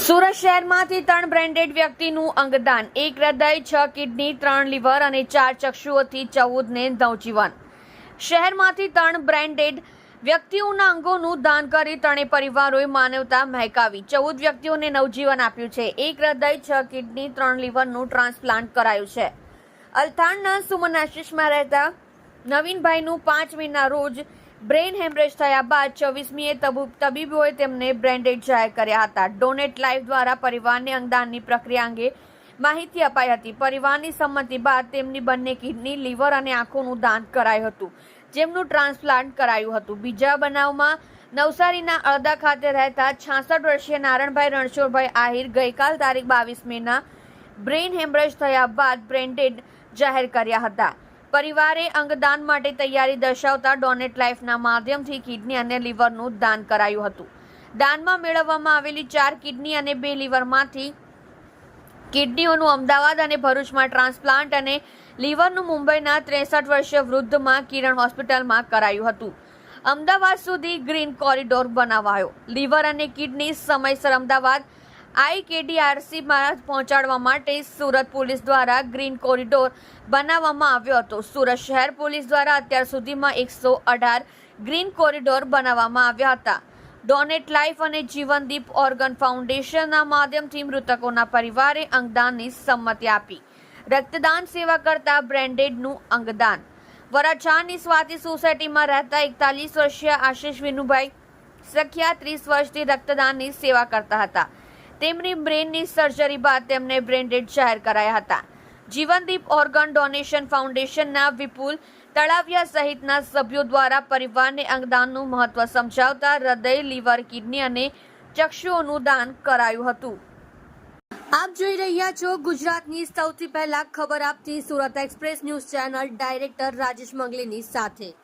સુરત શહેરમાંથી 3 બ્રેન્ડેડ વ્યક્તિનું અંગદાન, 1 હૃદય, 6 કિડની, 3 લીવર અને 4 ચક્ષુઓથી 14ને નવજીવન. શહેરમાંથી 3 બ્રેન્ડેડ વ્યક્તિઓના અંગોનું દાન કરી ત્રણેય પરિવારોએ માનવતા મહેકાવી 14 વ્યક્તિઓને નવજીવન આપ્યું છે. 1 હૃદય, 6 કિડની, 3 લીવરનું ટ્રાન્સપ્લાન્ટ કરાયું છે. અલથાણના સુમન આશીષમાં રહેતા નવીનભાઈનું 5 મેના રોજ બ્રેન હેમરેજ થયા બાદ 24મીએ તબીબોએ તેમને બ્રેન્ડેડ જાહેર કર્યા હતા. ડોનેટ લાઈફ દ્વારા પરિવારને અંગદાનની પ્રક્રિયા અંગે માહિતી અપાઈ હતી. પરિવારની સંમતિ બાદ તેમની બંને કિડની, લીવર અને આંખોનું દાન કરાયું હતું, જેમનું ટ્રાન્સપ્લાન્ટ કરાયું હતું. બીજા બનાવમાં નવસારીના અડદા ખાતે રહેતા 66 વર્ષીય નારણભાઈ રણછોડભાઈ આહિર ગઈકાલ તારીખ 22 મેના બ્રેન હેમરેજ થયા બાદ બ્રેન્ડેડ જાહેર કર્યા હતા. પરિવારે અંગદાન માટે તૈયારી દર્શાવતા ડોનેટ લાઈફના માધ્યમથી કિડની અને લીવરનું દાન કરાયું હતું. દાનમાં મેળવવામાં આવેલી 4 કિડની અને 2 લીવરમાંથી કિડનીઓનું અમદાવાદ અને ભરૂચમાં ટ્રાન્સપ્લાન્ટ અને લીવરનું મુંબઈના 63 વર્ષીય વૃદ્ધમાં કિરણ હોસ્પિટલમાં કરાયું હતું. અમદાવાદ સુધી ગ્રીન કોરિડોર બનાવાયો. લીવર અને કિડની સમયસર અમદાવાદ IKDRCમાં પહોંચાડવા માટે સુરત પોલીસ દ્વારા ગ્રીન કોરિડોર બનાવવામાં આવ્યો હતો. સુરત શહેર પોલીસ દ્વારા અત્યાર સુધીમાં 118 ગ્રીન કોરિડોર બનાવવામાં આવ્યા હતા. ડોનેટ લાઈફ અને જીવનદીપ ઓર્ગન ફાઉન્ડેશનના માધ્યમથી મૃતકોના પરિવારે અંગદાનની સંમતિ આપી. રક્તદાન સેવા કરતા બ્રેન્ડેડનું અંગદાન. વરાછાની સ્વાતિ સોસાયટીમાં રહેતા 41 વર્ષીય આશીષ વિનુભાઈ સખિયા 30 વર્ષથી રક્તદાનની સેવા કરતા હતા. તેમની બ્રેનની સર્જરી બાદ તેમને બ્રેન્ડેડ જાહેર કરાયા હતા. જીવનદીપ ઓર્ગન ડોનેશન ફાઉન્ડેશનના વિપુલ તળાવિયા સહિતના સભ્યો દ્વારા પરિવારને અંગદાનનું મહત્વ સમજાવતા હૃદય, લીવર, કિડની અને ચક્ષુઓનું દાન કરાયું હતું. આપ જોઈ રહ્યા છો ગુજરાતની સૌથી પહેલા ખબર આપતી Surat Express news channel director Rajesh મંગલીની સાથે.